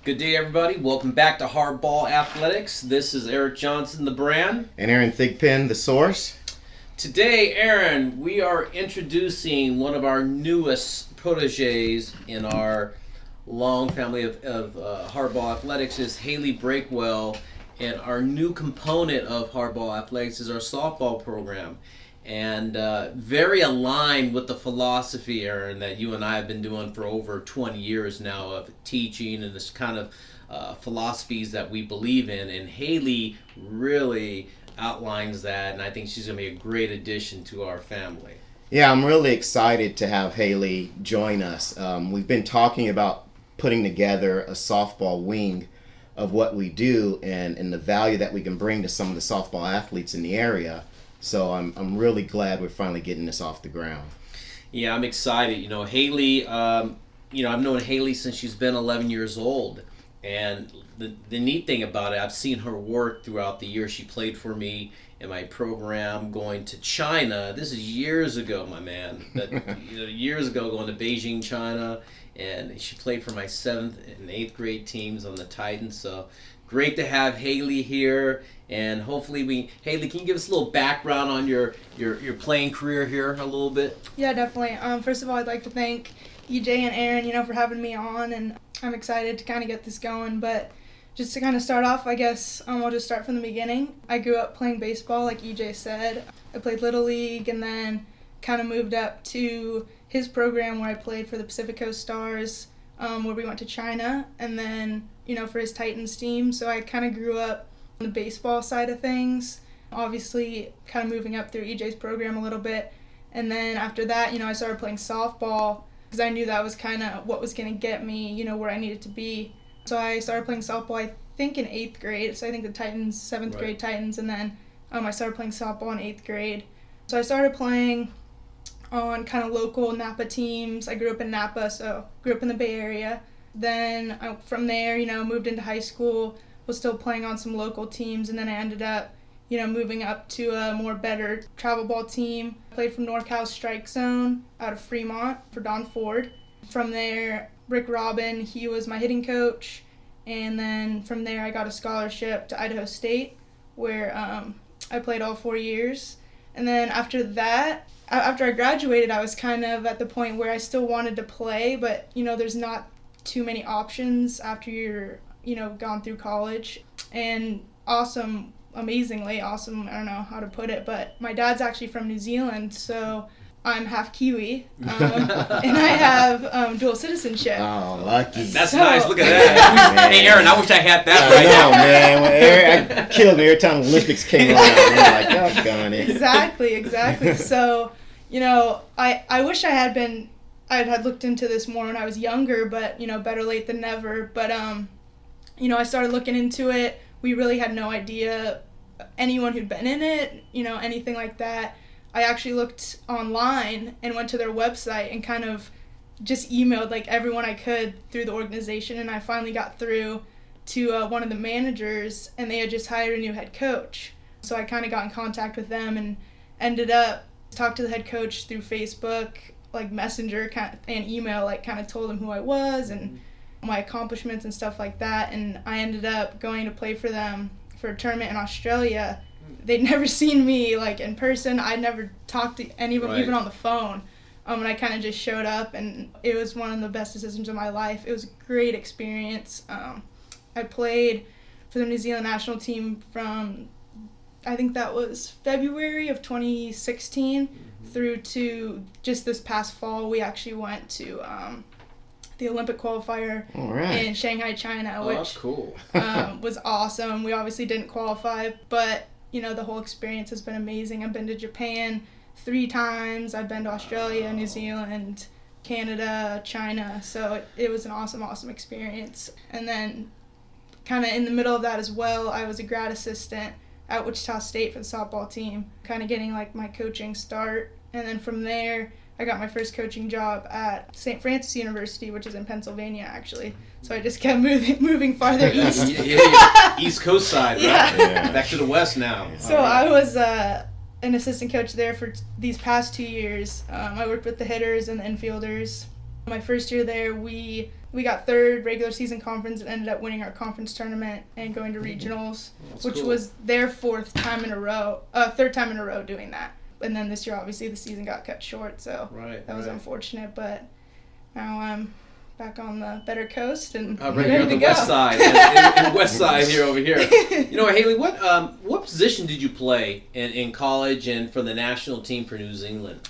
Good day, everybody. Welcome back to Hardball Athletics. This is Eric Johnson, the brand. And Aaron Thigpen, the source. Today, Aaron, we are introducing one of our newest proteges in our long family of Hardball Athletics is Hailey Breakwell. And our new component of Hardball Athletics is our softball program. And very aligned with the philosophy, Aaron, that you and I have been doing for over 20 years now of teaching and this kind of philosophies that we believe in. And Hailey really outlines that, and I think she's going to be a great addition to our family. Yeah, I'm really excited to have Hailey join us. We've been talking about putting together a softball wing of what we do and the value that we can bring to some of the softball athletes in the area. So I'm really glad we're finally getting this off the ground. Yeah, I'm excited. You know, Hailey, I've known Hailey since she's been 11 years old. And the neat thing about it, I've seen her work throughout the year. She played for me in my program going to China. This is years ago, my man. Years ago going to Beijing, China. And she played for my 7th and 8th grade teams on the Titans. So great to have Hailey here. And hopefully Hailey, can you give us a little background on your playing career here a little bit? Yeah, definitely. First of all, I'd like to thank EJ and Aaron, for having me on, and I'm excited to kind of get this going. But just to kind of start off, I guess I'll just start from the beginning. I grew up playing baseball, like EJ said. I played Little League and then kind of moved up to his program where I played for the Pacific Coast Stars, where we went to China, and then, for his Titans team. So I kind of grew up on the baseball side of things, obviously kind of moving up through EJ's program a little bit. And then after that, I started playing softball because I knew that was kind of what was going to get me, where I needed to be. So I started playing softball, I think, in 8th grade. So I think the Titans, 7th grade Titans, and then I started playing softball in 8th grade. So I started playing on kind of local Napa teams. I grew up in Napa, so grew up in the Bay Area. Then from there, moved into high school, was still playing on some local teams, and then I ended up, moving up to a more better travel ball team. I played for NorCal Strike Zone out of Fremont for Don Ford. From there, Rick Robin, he was my hitting coach, and then from there I got a scholarship to Idaho State, where I played all 4 years. And then after that, after I graduated, I was kind of at the point where I still wanted to play, but, there's not too many options after you're gone through college. And amazingly awesome, I don't know how to put it, but my dad's actually from New Zealand, so I'm half Kiwi, and I have dual citizenship. Oh, lucky. That's nice. Look at that. Hey, Aaron, I wish I had that right now. Man. Well, I killed me every time the Olympics came around. I'm like, oh, gone it. Exactly. So, I wish I had looked into this more when I was younger, but, better late than never. But, I started looking into it. We really had no idea anyone who'd been in it, anything like that. I actually looked online and went to their website and kind of just emailed everyone I could through the organization, and I finally got through to one of the managers, and they had just hired a new head coach. So I kind of got in contact with them and ended up talking to the head coach through Facebook, Messenger and email, kind of told him who I was and my accomplishments and stuff like that, and I ended up going to play for them for a tournament in Australia. They'd never seen me in person. I'd never talked to anyone, even on the phone. And I kind of just showed up, and it was one of the best decisions of my life. It was a great experience. I played for the New Zealand national team from, I think that was February of 2016 through to just this past fall. We actually went to the Olympic qualifier in Shanghai, China, which that's cool. was awesome. We obviously didn't qualify, but the whole experience has been amazing. I've been to Japan 3 times. I've been to Australia, New Zealand, Canada, China. So it was an awesome experience. And then kind of in the middle of that as well, I was a grad assistant at Wichita State for the softball team, kind of getting my coaching start. And then from there, I got my first coaching job at St. Francis University, which is in Pennsylvania, actually. So I just kept moving farther east. East Coast side, right? Yeah. Back to the west now. So I was an assistant coach there for these past 2 years. I worked with the hitters and the infielders. My first year there, we got third regular season conference and ended up winning our conference tournament and going to regionals, which cool. was their third time in a row doing that. And then this year, obviously, the season got cut short, so that was unfortunate. But now I'm back on the better coast and right ready here on to the go. west side, in west side here over here. You know, Hailey, what position did you play in college and for the national team for New Zealand?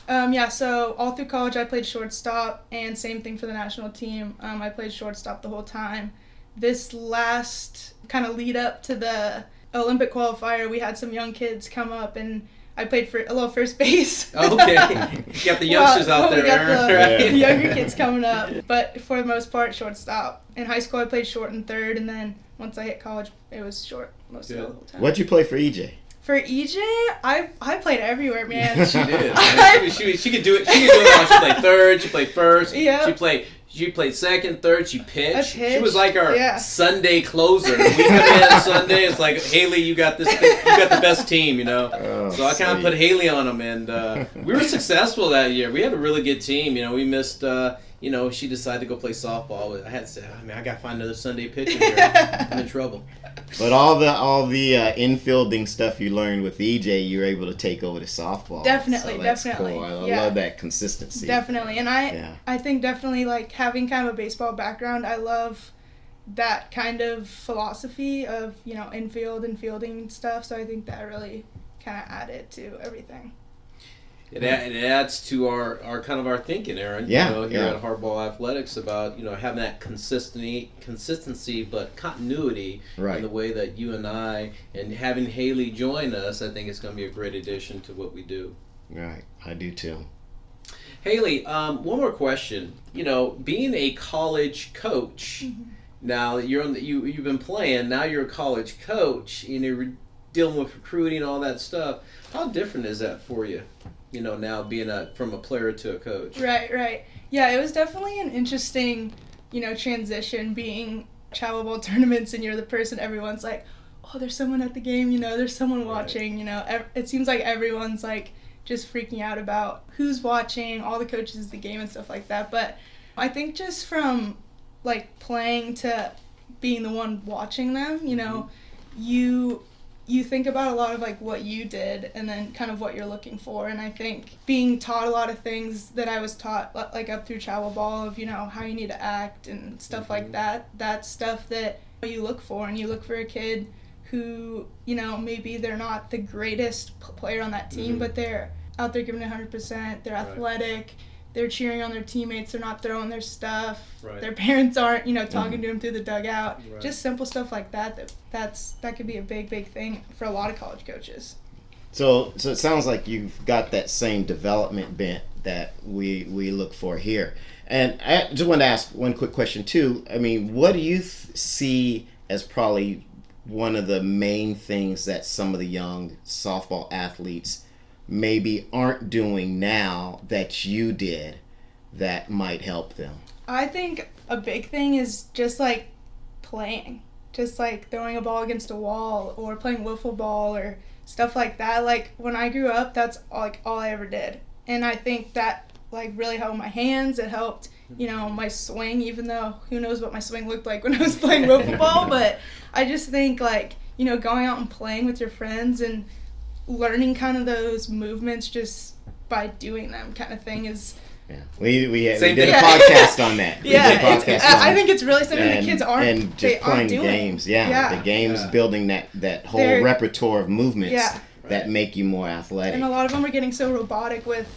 So all through college I played shortstop, and same thing for the national team. I played shortstop the whole time. This last kind of lead up to the Olympic qualifier, we had some young kids come up, and I played for a little first base. Okay. You got the youngsters out there, we got Aaron. the younger kids coming up. But for the most part, shortstop. In high school, I played short and third, and then once I hit college, it was short most of the whole time. What'd you play for EJ? For EJ, I played everywhere, man. She did. She could do it. She could do it all. She played third. She played first. Yeah. She played second, third. She pitched. Pitch. She was like our Sunday closer. We come in Sunday. It's like, Hailey, you got this. You got the best team, you know. Oh, so I kind of put Hailey on them, and we were successful that year. We had a really good team. You know, we missed. She decided to go play softball. I had to say, I got to find another Sunday pitcher here. I'm in trouble. But all the infielding stuff you learned with EJ, you were able to take over to softball. Definitely, so that's definitely. Cool. I love that consistency. Definitely, and I think definitely like having kind of a baseball background, I love that kind of philosophy of infield and fielding stuff. So I think that really kind of added to everything. It adds to our kind of our thinking, Aaron. Yeah, here at Hardball Athletics about having that consistency, but continuity in the way that you and I, and having Hailey join us, I think it's going to be a great addition to what we do. Right, I do too. Hailey, one more question. Being a college coach, now you've been playing. Now you're a college coach. You're dealing with recruiting and all that stuff. How different is that for you? Now being from a player to a coach. Right. Yeah, it was definitely an interesting, transition being travel ball tournaments and you're the person everyone's like, oh, there's someone at the game, there's someone watching, It seems like everyone's like just freaking out about who's watching, all the coaches at the game and stuff like that. But I think just from like playing to being the one watching them, you think about a lot of like what you did and then kind of what you're looking for. And I think being taught a lot of things that I was taught like up through travel ball of how you need to act and stuff like that, that's stuff that you look for. And you look for a kid who maybe they're not the greatest player on that team, but they're out there giving 100%, they're athletic, they're cheering on their teammates, they're not throwing their stuff, their parents aren't talking to them through the dugout, just simple stuff like that could be a big thing for a lot of college coaches. So it sounds like you've got that same development bent that we look for here. And I just want to ask one quick question too. I mean, what do you see as probably one of the main things that some of the young softball athletes maybe aren't doing now that you did that might help them? I think a big thing is just like playing, just like throwing a ball against a wall or playing wiffle ball or stuff like that. Like when I grew up, that's like all I ever did, and I think that like really helped my hands. It helped my swing, even though who knows what my swing looked like when I was playing wiffle ball. But I just think like going out and playing with your friends and learning kind of those movements just by doing them kind of thing is... Yeah, we did a podcast on that. I think it's really something the kids aren't playing doing. Games. The games building that whole repertoire of movements that make you more athletic. And a lot of them are getting so robotic with...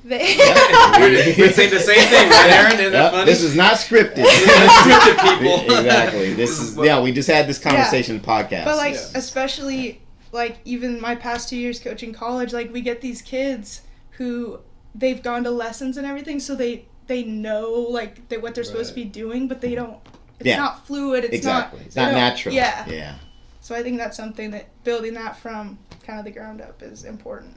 We're saying the same thing, right, Aaron? Isn't that funny? This is not scripted. This is not scripted, people. Exactly. This is we just had this conversation podcast. But especially like even my past 2 years coaching college, like we get these kids who they've gone to lessons and everything, so they know like what they're supposed to be doing, but they don't. It's not fluid. It's not natural. Yeah. So I think that's something that building that from kind of the ground up is important.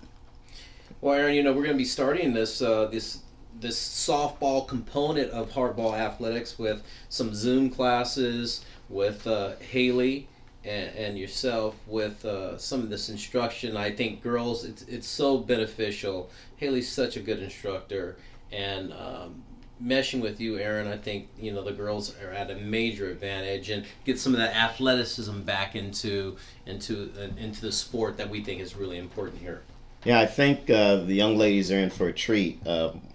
Well, Aaron, we're going to be starting this softball component of Hardball Athletics with some Zoom classes with Hailey and yourself with some of this instruction. I think girls, it's so beneficial. Hailey's such a good instructor, and meshing with you, Aaron, I think the girls are at a major advantage and get some of that athleticism back into the sport that we think is really important here. Yeah, I think the young ladies are in for a treat.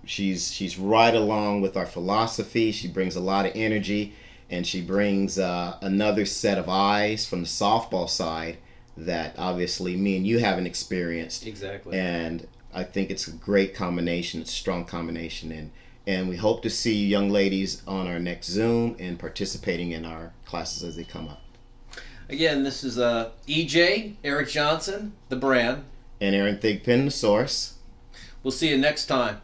She's right along with our philosophy. She brings a lot of energy, and she brings another set of eyes from the softball side that obviously me and you haven't experienced. Exactly. And I think it's a great combination. It's a strong combination, and we hope to see you young ladies on our next Zoom and participating in our classes as they come up. Again, this is EJ, Eric Johnson, the brand. And Aaron Thigpen, the source. We'll see you next time.